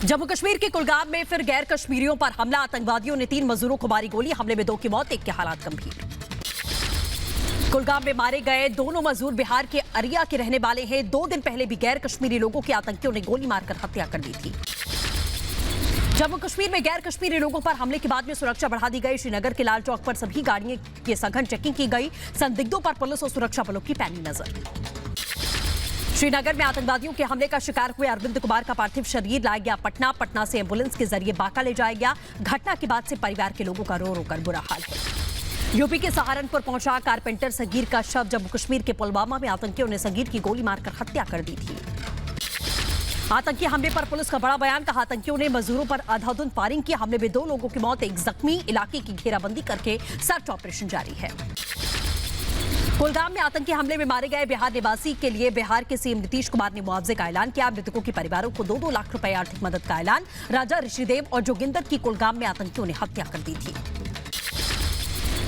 जम्मू कश्मीर के कुलगाम में फिर गैर कश्मीरियों पर हमला। आतंकवादियों ने 3 मजदूरों को मारी गोली। हमले में 2 की मौत, 1 के हालात गंभीर। कुलगाम में मारे गए दोनों मजदूर बिहार के अरिया के रहने वाले हैं। 2 दिन पहले भी गैर कश्मीरी लोगों की आतंकियों ने गोली मारकर हत्या कर दी थी। जम्मू कश्मीर में गैर कश्मीरी लोगों पर हमले के बाद में सुरक्षा बढ़ा दी गई। श्रीनगर के लाल चौक पर सभी गाड़ियों की सघन चेकिंग की गई। संदिग्धों पर पुलिस और सुरक्षा बलों की पैनी नजर। श्रीनगर में आतंकवादियों के हमले का शिकार हुए अरविंद कुमार का पार्थिव शरीर लाया गया पटना। पटना से एम्बुलेंस के जरिए बांका ले जाया गया। घटना के बाद से परिवार के लोगों का रो रो कर बुरा हाल है। यूपी के सहारनपुर पहुंचा कारपेंटर सगीर का शव। जम्मू कश्मीर के पुलवामा में आतंकियों ने सगीर की गोली मारकर हत्या कर दी थी। आतंकी हमले पर पुलिस का बड़ा बयान। कहा, आतंकियों ने मजदूरों पर अंधाधुंध फायरिंग की। हमले में 2 लोगों की मौत, 1 जख्मी। इलाके की घेराबंदी करके सर्च ऑपरेशन जारी है। कुलगाम में आतंकी हमले में मारे गए बिहार निवासी के लिए बिहार के सीएम नीतीश कुमार ने मुआवजे का ऐलान किया। मृतकों के परिवारों को 2-2 लाख रुपए आर्थिक मदद का ऐलान। राजा ऋषिदेव और जोगिंदर की कुलगाम में आतंकियों ने हत्या कर दी थी।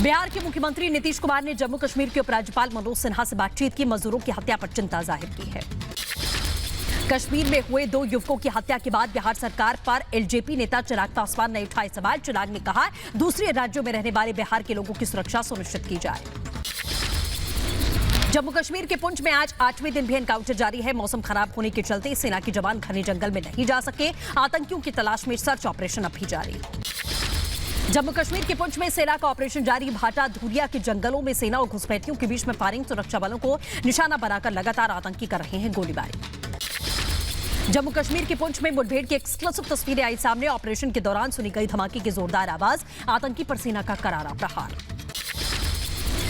बिहार के मुख्यमंत्री नीतीश कुमार ने जम्मू कश्मीर के उपराज्यपाल मनोज सिन्हा से बातचीत की। मजदूरों की हत्या पर चिंता जाहिर की है। कश्मीर में हुए 2 युवकों की हत्या के बाद बिहार सरकार पर एलजेपी नेता चिराग पासवान ने उठाए सवाल। चिराग ने कहा, दूसरे राज्यों में रहने वाले बिहार के लोगों की सुरक्षा सुनिश्चित की जाए। जम्मू कश्मीर के पुंछ में आज 8वें दिन भी एनकाउंटर जारी है। मौसम खराब होने के चलते सेना के जवान घने जंगल में नहीं जा सके। आतंकियों की तलाश में सर्च ऑपरेशन अब भी जारी। जम्मू कश्मीर के पुंछ में सेना का ऑपरेशन जारी। भाटा धूरिया के जंगलों में सेना और घुसपैठियों के बीच में फायरिंग। सुरक्षा बलों को निशाना बनाकर लगातार आतंकी कर रहे हैं गोलीबारी। जम्मू कश्मीर के पुंछ में मुठभेड़ की एक्सक्लूसिव तस्वीरें आई सामने। ऑपरेशन के दौरान सुनी गई धमाके की जोरदार आवाज। आतंकी पर सेना का करारा प्रहार।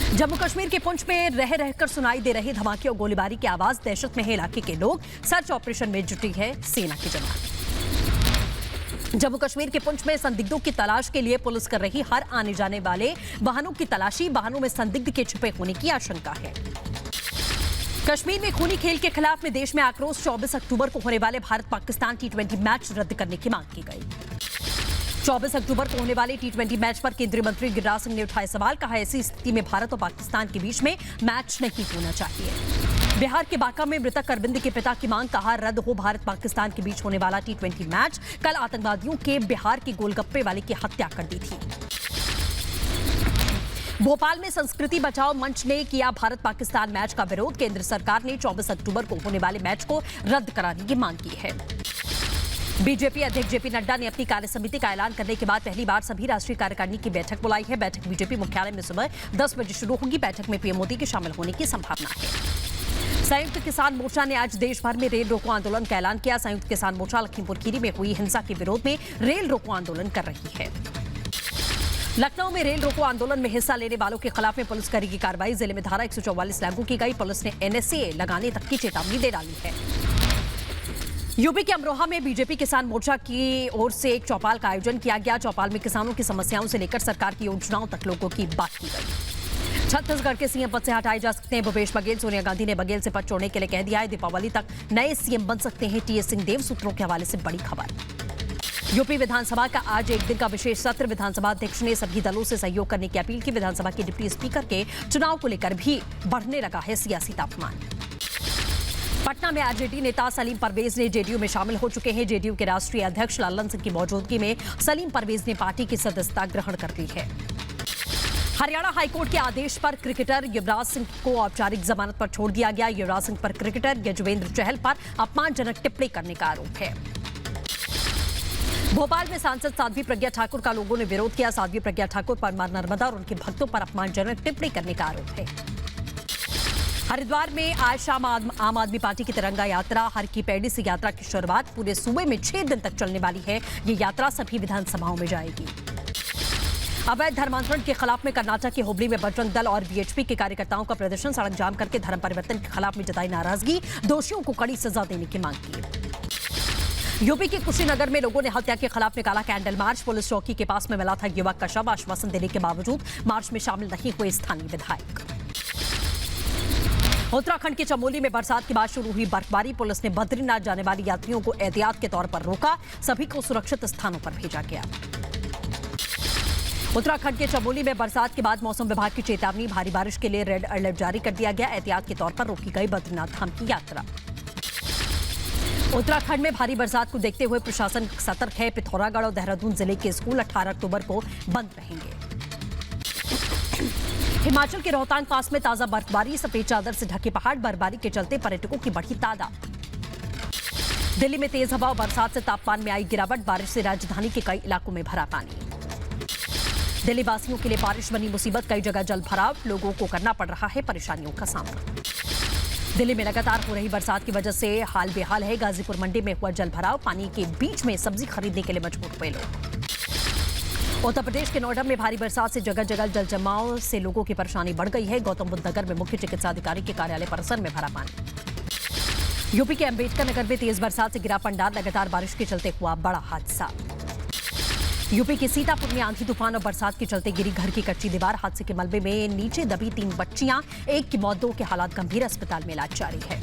जम्मू कश्मीर के पुंछ में रह रहकर सुनाई दे रही धमाके और गोलीबारी की आवाज। दहशत में है इलाके के लोग। सर्च ऑपरेशन में जुटी है सेना के जवान। जम्मू कश्मीर के पुंछ में संदिग्धों की तलाश के लिए पुलिस कर रही हर आने जाने वाले वाहनों की तलाशी। वाहनों में संदिग्ध के छिपे होने की आशंका है। कश्मीर में खूनी खेल के खिलाफ में देश में आक्रोश। 24 अक्टूबर को होने वाले भारत पाकिस्तान T20 मैच रद्द करने की मांग की गई। 24 अक्टूबर को होने वाले T20 मैच पर केंद्रीय मंत्री गिरिराज सिंह ने उठाए सवाल। कहा, ऐसी स्थिति में भारत और पाकिस्तान के बीच में मैच नहीं होना चाहिए। बिहार के बांका में मृतक अरविंद के पिता की मांग। कहा, रद्द हो भारत पाकिस्तान के बीच होने वाला T20 मैच। कल आतंकवादियों के बिहार के गोलगप्पे वाले की हत्या कर दी थी। भोपाल में संस्कृति बचाओ मंच ने किया भारत पाकिस्तान मैच का विरोध। केंद्र सरकार ने 24 अक्टूबर को होने वाले मैच को रद्द कराने की मांग की है। बीजेपी अध्यक्ष जेपी नड्डा ने अपनी कार्यसमिति का ऐलान करने के बाद पहली बार सभी राष्ट्रीय कार्यकारिणी की बैठक बुलाई है। बैठक बीजेपी मुख्यालय में सुबह 10 बजे शुरू होगी। बैठक में पीएम मोदी के शामिल होने की संभावना है। संयुक्त किसान मोर्चा ने आज देश भर में रेल रोको आंदोलन का ऐलान किया। संयुक्त किसान मोर्चा लखीमपुर खीरी में हुई हिंसा के विरोध में रेल रोको आंदोलन कर रही है। लखनऊ में रेल रोको आंदोलन में हिस्सा लेने वालों के खिलाफ में पुलिस करेगी कार्रवाई। जिले में धारा 144 लागू की गई। पुलिस ने NSA लगाने तक की चेतावनी दे डाली है। यूपी के अमरोहा में बीजेपी किसान मोर्चा की ओर से एक चौपाल का आयोजन किया गया। चौपाल में किसानों की समस्याओं से लेकर सरकार की योजनाओं तक लोगों की बात की गई। छत्तीसगढ़ के सीएम पद से हटाए जा सकते हैं भूपेश बघेल। सोनिया गांधी ने बघेल से पद छोड़ने के लिए कह दिया है। दीपावली तक नए सीएम बन सकते हैं TS सिंहदेव। सूत्रों के हवाले से बड़ी खबर। यूपी विधानसभा का आज एक दिन का विशेष सत्र। विधानसभा अध्यक्ष ने सभी दलों से सहयोग करने की अपील की। विधानसभा के डिप्टी स्पीकर के चुनाव को लेकर भी बढ़ने लगा है सियासी तापमान। पटना में आरजेडी नेता सलीम परवेज ने जेडीयू में शामिल हो चुके हैं। जेडीयू के राष्ट्रीय अध्यक्ष लल्लन सिंह की मौजूदगी में सलीम परवेज ने पार्टी की सदस्यता ग्रहण कर ली है। हरियाणा हाईकोर्ट के आदेश पर क्रिकेटर युवराज सिंह को औपचारिक जमानत पर छोड़ दिया गया। युवराज सिंह पर क्रिकेटर यजुवेंद्र चहल पर अपमानजनक टिप्पणी करने का आरोप है। भोपाल में सांसद साध्वी प्रज्ञा ठाकुर का लोगों ने विरोध किया। साध्वी प्रज्ञा ठाकुर पर मां नर्मदा और उनके भक्तों पर अपमानजनक टिप्पणी करने का आरोप है। हरिद्वार में आज शाम आम आदमी पार्टी की तिरंगा यात्रा हर की पैड़ी से यात्रा की शुरुआत। पूरे सूबे में 6 दिन तक चलने वाली है। ये यात्रा सभी विधानसभाओं में जाएगी। अवैध धर्मांतरण के खिलाफ में कर्नाटक के हुबली में बजरंग दल और BHP के कार्यकर्ताओं का प्रदर्शन। सड़क जाम करके धर्म परिवर्तन के खिलाफ में जताई नाराजगी। दोषियों को कड़ी सजा देने की मांग की। यूपी के कुशीनगर में लोगों ने हत्या के खिलाफ निकाला कैंडल मार्च। पुलिस चौकी के पास में मिला था युवक का शव। आश्वासन देने के बावजूद मार्च में शामिल नहीं हुए स्थानीय विधायक। उत्तराखंड के चमोली में बरसात के बाद शुरू हुई बर्फबारी। पुलिस ने बद्रीनाथ जाने वाले यात्रियों को एहतियात के तौर पर रोका। सभी को सुरक्षित स्थानों पर भेजा गया। उत्तराखंड के चमोली में बरसात के बाद मौसम विभाग की चेतावनी। भारी बारिश के लिए रेड अलर्ट जारी कर दिया गया। एहतियात के तौर पर रोकी गई बद्रीनाथ धाम की यात्रा। उत्तराखंड में भारी बरसात को देखते हुए प्रशासन सतर्क है। पिथौरागढ़ और देहरादून जिले के स्कूल 18 अक्टूबर को बंद रहेंगे। हिमाचल के रोहतांग पास में ताजा बर्फबारी, सफेद चादर से ढके पहाड़, बर्फबारी के चलते पर्यटकों की बढ़ी तादाद। दिल्ली में तेज हवा और बरसात से तापमान में आई गिरावट, बारिश से राजधानी के कई इलाकों में भरा पानी। दिल्ली वासियों के लिए बारिश बनी मुसीबत, कई जगह जल भराव, लोगों को करना पड़ रहा है परेशानियों का सामना। दिल्ली में लगातार हो रही बरसात की वजह से हाल बेहाल है। गाजीपुर मंडी में हुआ जल भराव, पानी के बीच में सब्जी खरीदने के लिए मजबूर हुए लोग। उत्तर प्रदेश के नोएडा में भारी बरसात से जगह जगह जल जमाव से लोगों की परेशानी बढ़ गई है। गौतम बुद्ध नगर में मुख्य चिकित्सा अधिकारी के कार्यालय परिसर में भरा पानी। यूपी के अंबेडकर नगर में तेज बरसात से गिरा पंडाल, लगातार बारिश के चलते हुआ बड़ा हादसा। यूपी के सीतापुर में आंधी तूफान और बरसात के चलते गिरी घर की कच्ची दीवार, हादसे के मलबे में नीचे दबी 3 बच्चियां, एक की मौत, 2 के हालात गंभीर, अस्पताल में इलाज जारी है।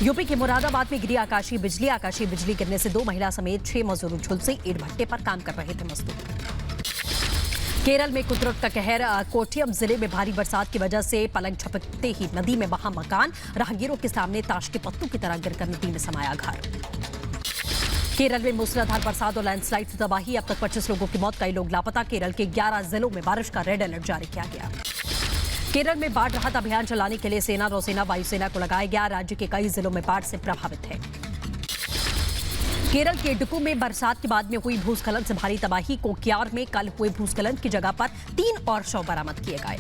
यूपी के मुरादाबाद में गिरी आकाशीय बिजली गिरने से 2 महिला समेत 6 मजदूर झुलसे, ईंट भट्टे पर काम कर रहे थे मजदूर। केरल में कुदरत का कहर, कोट्टयम जिले में भारी बरसात की वजह से पलंग झपकते ही नदी में बहा मकान, राहगीरों के सामने ताश के पत्तों की तरह गिरकर नदी में समाया घर। केरल में मूसलाधार बरसात और लैंडस्लाइड से तबाही, अब तक 25 लोगों की मौत, कई लोग लापता। केरल के 11 जिलों में बारिश का रेड अलर्ट जारी किया गया। केरल में बाढ़ राहत अभियान चलाने के लिए सेना, नौसेना, वायुसेना को लगाया गया। राज्य के कई जिलों में बाढ़ से प्रभावित है। केरल के इडुक्की में बरसात के बाद में हुई भूस्खलन से भारी तबाही। कोक्यार में कल हुए भूस्खलन की जगह पर 3 और शव बरामद किए गए।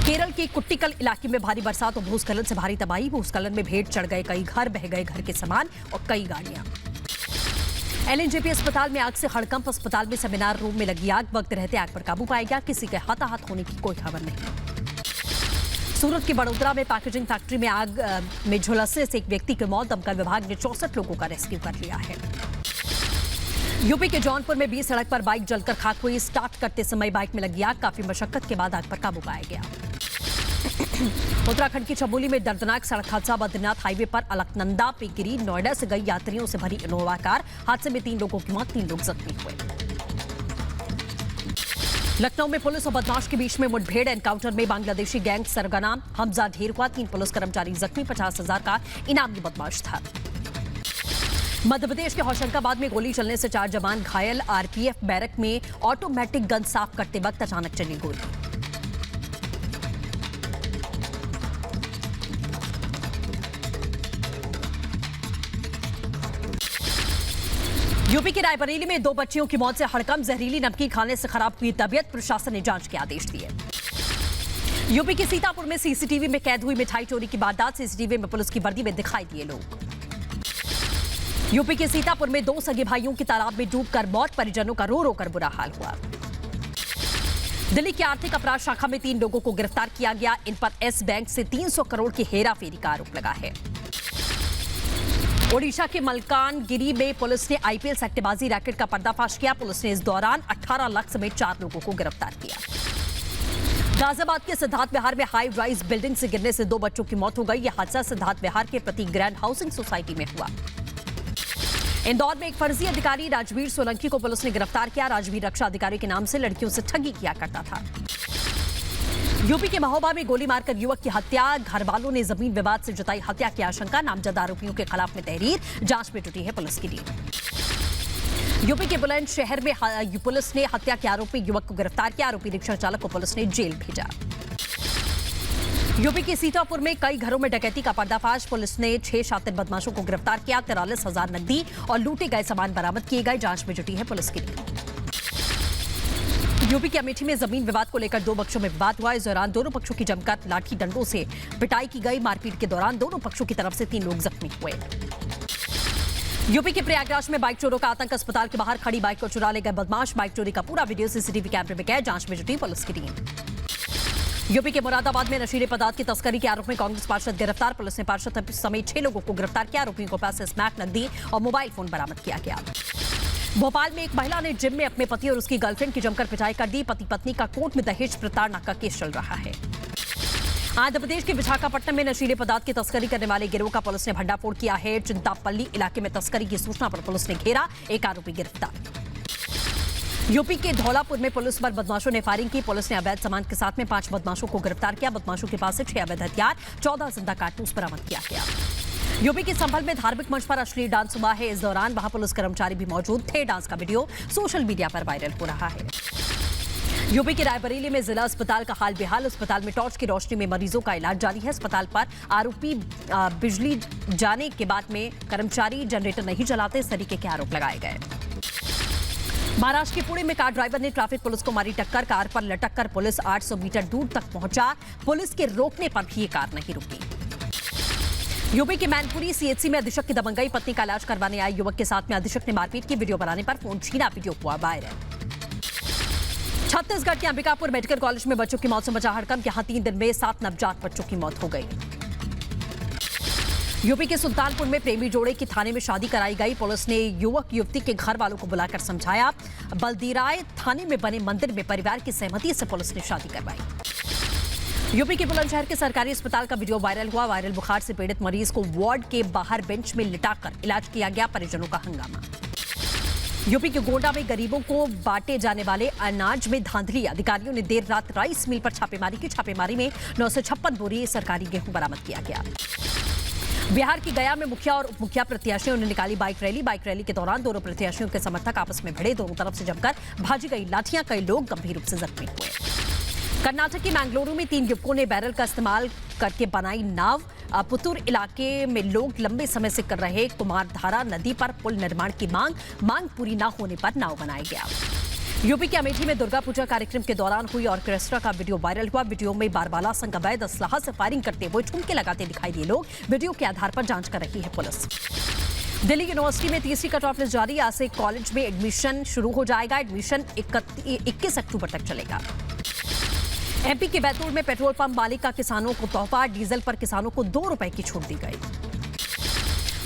केरल के कुट्टिकल इलाके में भारी बरसात और भूस्खलन से भारी तबाही। भूस्खलन में भेड़ चढ़ गए कई घर, बह गए घर के सामान और कई गाड़ियां। एलएनजेपी अस्पताल में आग से हड़कंप, अस्पताल में सेमिनार रूम में लगी आग, वक्त रहते आग पर काबू पाया गया। किसी के हताहत होने की कोई खबर नहीं। सूरत के बड़ोदरा में पैकेजिंग फैक्ट्री में आग में झुलसने से एक व्यक्ति की मौत, दमकल विभाग ने 64 लोगों का रेस्क्यू कर लिया है। यूपी के जौनपुर में 20 सड़क पर बाइक जलकर खाक हुई, स्टार्ट करते समय बाइक में लगी आग, काफी मशक्कत के बाद आग पर काबू पाया गया। उत्तराखंड की चमोली में दर्दनाक सड़क हादसा, बद्रीनाथ हाईवे पर अलकनंदा पे गिरी नोएडा से गई यात्रियों से भरी इनोवा कार, हादसे में 3 लोगों की मौत, 3 लोग जख्मी हुए। लखनऊ में पुलिस और बदमाश के बीच में मुठभेड़, एनकाउंटर में बांग्लादेशी गैंग सरगना हमजा ढेर हुआ, 3 पुलिस कर्मचारी जख्मी, 50,000 का इनामी बदमाश था। मध्य प्रदेश के होशंगाबाद में गोली चलने से 4 जवान घायल, आरपीएफ बैरक में ऑटोमेटिक गन साफ करते वक्त अचानक चली गोली। यूपी के रायबरेली में 2 बच्चियों की मौत से हड़कंप, जहरीली नमकीन खाने से खराब हुई तबीयत, प्रशासन ने जांच के आदेश दिए। यूपी के सीतापुर में सीसीटीवी में कैद हुई मिठाई चोरी की वारदात, सीसीटीवी में पुलिस की वर्दी में दिखाई दिए लोग। यूपी के सीतापुर में 2 सगे भाइयों की तालाब में डूबकर मौत, परिजनों का रो रो कर बुरा हाल हुआ। दिल्ली की आर्थिक अपराध शाखा में 3 लोगों को गिरफ्तार किया गया, इन पर एस बैंक से 300 करोड़ की हेरा फेरी का आरोप लगा है। ओडिशा के मलकानगिरी में पुलिस ने आईपीएल सट्टेबाजी रैकेट का पर्दाफाश किया, पुलिस ने इस दौरान 18 लाख समेत 4 लोगों को गिरफ्तार किया। गाजियाबाद के सिद्धार्थ विहार में हाई राइज बिल्डिंग से गिरने से 2 बच्चों की मौत हो गई। यह हादसा सिद्धार्थ विहार के प्रति ग्रैंड हाउसिंग सोसाइटी में हुआ। इंदौर में एक फर्जी अधिकारी राजवीर सोलंकी को पुलिस ने गिरफ्तार किया। राजवीर रक्षा अधिकारी के नाम से लड़कियों से ठगी किया करता था। यूपी के महोबा में गोली मारकर युवक की हत्या, घर वालों ने जमीन विवाद से जताई हत्या की आशंका, नामजद आरोपियों के खिलाफ में तहरीर, जांच में जुटी है पुलिस की टीम। यूपी के बुलंदशहर में पुलिस ने हत्या के आरोप में युवक को गिरफ्तार किया, आरोपी रिक्शा चालक को पुलिस ने जेल भेजा। यूपी के सीतापुर में कई घरों में डकैती का पर्दाफाश, पुलिस ने 6 शातिर बदमाशों को गिरफ्तार किया, 43,000 नकदी और लूटे गए सामान बरामद किए गए, जांच में जुटी है पुलिस की टीम। यूपी के अमेठी में जमीन विवाद को लेकर 2 पक्षों में विवाद हुआ। इस दौरान दोनों पक्षों की जमकर लाठी डंडों से पिटाई की गई। मारपीट के दौरान दोनों पक्षों की तरफ से 3 लोग जख्मी हुए। यूपी के प्रयागराज में बाइक चोरों का आतंक, अस्पताल के बाहर खड़ी बाइक को चुरा ले गए बदमाश, बाइक चोरी का पूरा वीडियो सीसीटीवी कैमरे में कैद, जांच में जुटी पुलिस की टीम। यूपी के मुरादाबाद में नशीले पदार्थ की तस्करी के आरोप में कांग्रेस पार्षद गिरफ्तार, पुलिस ने पार्षद समेत 6 लोगों को गिरफ्तार किया, आरोपियों को पास से स्मैक, नकदी और मोबाइल फोन बरामद किया गया। भोपाल में एक महिला ने जिम में अपने पति और उसकी गर्लफ्रेंड की जमकर पिटाई कर दी, पति पत्नी का कोर्ट में दहेज प्रताड़ना का केस चल रहा है। आंध्र प्रदेश के विशाखापट्टनम में नशीले पदार्थ की तस्करी करने वाले गिरोह का पुलिस ने भंडाफोड़ किया है। चिंतापल्ली इलाके में तस्करी की सूचना पर पुलिस ने घेरा, एक आरोपी गिरफ्तार। यूपी के धौलापुर में पुलिस पर बदमाशों ने फायरिंग की, पुलिस ने अवैध सामान के साथ में 5 बदमाशों को गिरफ्तार किया, बदमाशों के पास से 6 अवैध हथियार, 14 जिंदा कारतूस बरामद किया गया। यूपी के संभल में धार्मिक मंच पर अश्लील डांस हुआ है। इस दौरान वहां पुलिस कर्मचारी भी मौजूद थे। डांस का वीडियो सोशल मीडिया पर वायरल हो रहा है। यूपी के रायबरेली में जिला अस्पताल का हाल बेहाल। अस्पताल में टॉर्च की रोशनी में मरीजों का इलाज जारी है। अस्पताल पर आरोपी बिजली जाने के बाद में कर्मचारी जनरेटर नहीं चलाते, इस तरीके के आरोप लगाए गए। महाराष्ट्र के पुणे में कार ड्राइवर ने ट्रैफिक पुलिस को मारी टक्कर। कार पर लटक कर पुलिस 800 मीटर दूर तक पहुंचा। पुलिस के रोकने पर भी ये कार नहीं रुकी। यूपी के मैनपुरी सीएचसी में अधीक्षक की दबंगई। पत्नी का इलाज करवाने आए युवक के साथ में अधीक्षक ने मारपीट की। वीडियो बनाने पर फोन छीना, वीडियो हुआ वायरल। छत्तीसगढ़ के अंबिकापुर मेडिकल कॉलेज में बच्चों की मौत से मचा हड़कंप। यहां 3 दिन में 7 नवजात बच्चों की मौत हो गई। यूपी के सुल्तानपुर में प्रेमी जोड़े की थाने में शादी कराई गई। पुलिस ने युवक युवती के घर वालों को बुलाकर समझाया। बल्दीराय थाने में बने मंदिर में परिवार की सहमति से पुलिस ने शादी करवाई। यूपी के बुलंदशहर के सरकारी अस्पताल का वीडियो वायरल हुआ। वायरल बुखार से पीड़ित मरीज को वार्ड के बाहर बेंच में लिटाकर इलाज किया गया। परिजनों का हंगामा। यूपी के गोंडा में गरीबों को बांटे जाने वाले अनाज में धांधली। अधिकारियों ने देर रात राइस मिल पर छापेमारी की। छापेमारी में 956 बोरी सरकारी गेहूं बरामद किया गया। बिहार की गया में मुखिया और उप मुखिया प्रत्याशियों ने निकाली बाइक रैली। बाइक रैली के दौरान दोनों प्रत्याशियों के समर्थक आपस में भिड़े। दोनों तरफ से जमकर भाजी गई लाठियां। कई लोग गंभीर रूप से जख्मी हुए। कर्नाटक के मैंगलुरु में 3 युवकों ने बैरल का इस्तेमाल करके बनाई नाव। पुतूर इलाके में लोग लंबे समय से कर रहे कुमारधारा नदी पर पुल निर्माण की मांग पूरी न होने पर नाव बनाया गया। यूपी के अमेठी में दुर्गा पूजा कार्यक्रम के दौरान हुई ऑर्केस्ट्रा का वीडियो वायरल हुआ। वीडियो में बारबाला संग अवैध असलाह से फायरिंग करते हुए ठुमके लगाते दिखाई दिए लोग। वीडियो के आधार पर जांच कर रही है पुलिस। दिल्ली यूनिवर्सिटी में तीसरी कट ऑफ लिस्ट जारी। आज से कॉलेज में एडमिशन शुरू हो जाएगा। एडमिशन 21 अक्टूबर तक चलेगा। एमपी के बैतूल में पेट्रोल पंप मालिक का किसानों को तोहफा। डीजल पर किसानों को 2 रुपए की छूट दी गई।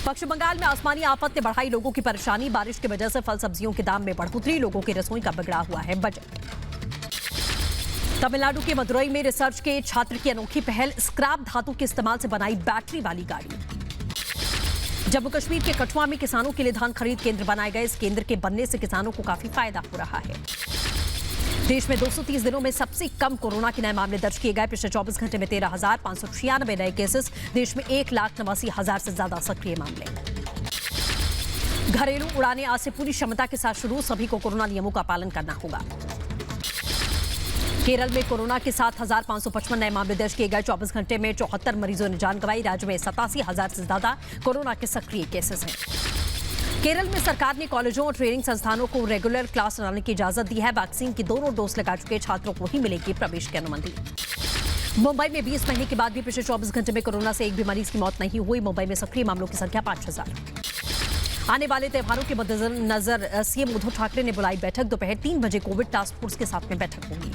पश्चिम बंगाल में आसमानी आफत ने बढ़ाई लोगों की परेशानी। बारिश की वजह से फल सब्जियों के दाम में बढ़ोतरी। लोगों की रसोई का बिगड़ा हुआ है बजट। तमिलनाडु के मदुरई में रिसर्च के छात्र की अनोखी पहल। स्क्रैप धातु के इस्तेमाल से बनाई बैटरी वाली गाड़ी। जम्मू कश्मीर के कठुआ में किसानों के लिए धान खरीद केंद्र बनाए गए। इस केंद्र के बनने से किसानों को काफी फायदा हो रहा है। देश में 230 दिनों में सबसे कम कोरोना के नए मामले दर्ज किए गए। पिछले 24 घंटे में 13,596 नए केसेस। देश में 1,89,000 से ज्यादा सक्रिय मामले। घरेलू उड़ानें आज से पूरी क्षमता के साथ शुरू। सभी को कोरोना नियमों का पालन करना होगा। केरल में कोरोना के 7,555 नए मामले दर्ज किए गए। 24 घंटे में 74 मरीजों ने जान गंवाई। राज्य में 87,000 से ज्यादा कोरोना के सक्रिय केसेस हैं। केरल में सरकार ने कॉलेजों और ट्रेनिंग संस्थानों को रेगुलर क्लास चलाने की इजाजत दी है। वैक्सीन की दोनों डोज लगा चुके छात्रों को ही मिलेगी प्रवेश की अनुमति। मुंबई में 20 महीने के बाद भी पिछले 24 घंटे में कोरोना से एक भी मरीज की मौत नहीं हुई। मुंबई में सक्रिय मामलों की संख्या 5,000। आने वाले त्योहारों के मद्देनजर सीएम उद्धव ठाकरे ने बुलाई बैठक। दोपहर 3 बजे कोविड टास्क फोर्स के साथ में बैठक होगी।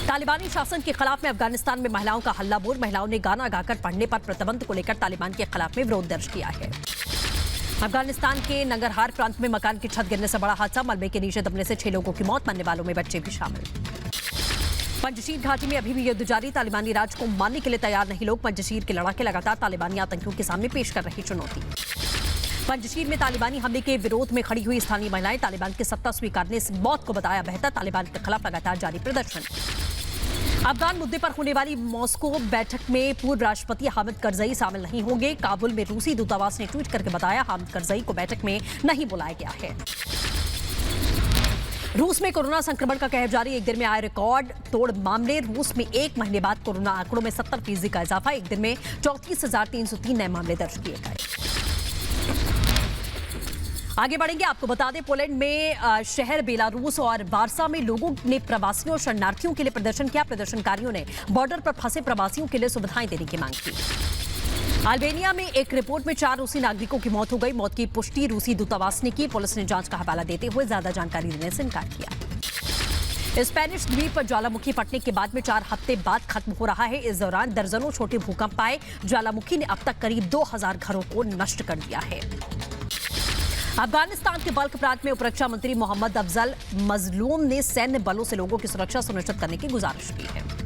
तालिबानी शासन के खिलाफ में अफगानिस्तान में महिलाओं का हल्ला बोल। महिलाओं ने गाना गाकर पढ़ने पर प्रतिबंध को लेकर तालिबान के खिलाफ में विरोध दर्ज किया है। अफगानिस्तान के नंगरहार प्रांत में मकान की छत गिरने से बड़ा हादसा। मलबे के नीचे दबने से 6 लोगों की मौत। मरने वालों में बच्चे भी शामिल। पंजशीर घाटी में अभी भी युद्ध जारी। तालिबानी राज को मानने के लिए तैयार नहीं लोग। पंजशीर के लड़ाके लगातार तालिबानी आतंकियों के सामने पेश कर रही चुनौती। पंजशीर में तालिबानी हमले के विरोध में खड़ी हुई स्थानीय महिलाएं। तालिबान की सत्ता स्वीकारने से मौत को बताया बेहतर। तालिबान के खिलाफ लगातार जारी प्रदर्शन। अफगान मुद्दे पर होने वाली मॉस्को बैठक में पूर्व राष्ट्रपति हामिद करजई शामिल नहीं होंगे। काबुल में रूसी दूतावास ने ट्वीट करके बताया हामिद करजई को बैठक में नहीं बुलाया गया है। रूस में कोरोना संक्रमण का कहर जारी। एक दिन में आए रिकॉर्ड तोड़ मामले। रूस में 1 महीने बाद कोरोना आंकड़ों में 70% का इजाफा। एक दिन में 34,303 नए मामले दर्ज किए गए। आगे बढ़ेंगे, आपको बता दें पोलैंड में शहर बेलारूस और वार्सा में लोगों ने प्रवासियों और शरणार्थियों के लिए प्रदर्शन किया। प्रदर्शनकारियों ने बॉर्डर पर फंसे प्रवासियों के लिए सुविधाएं देने की मांग की। अल्बानिया में एक रिपोर्ट में 4 रूसी नागरिकों की मौत हो गई। मौत की पुष्टि रूसी दूतावास ने की। पुलिस ने जांच का हवाला देते हुए ज्यादा जानकारी देने से इनकार किया। स्पेनिश द्वीप पर ज्वालामुखी फटने के बाद में 4 हफ्ते बाद खत्म हो रहा है। इस दौरान दर्जनों छोटे भूकंप आए। ज्वालामुखी ने अब तक करीब 2,000 घरों को नष्ट कर दिया है। अफगानिस्तान के बल्ख प्रांत में उपरक्षा मंत्री मोहम्मद अफजल मजलूम ने सैन्य बलों से लोगों की सुरक्षा सुनिश्चित करने की गुजारिश की है।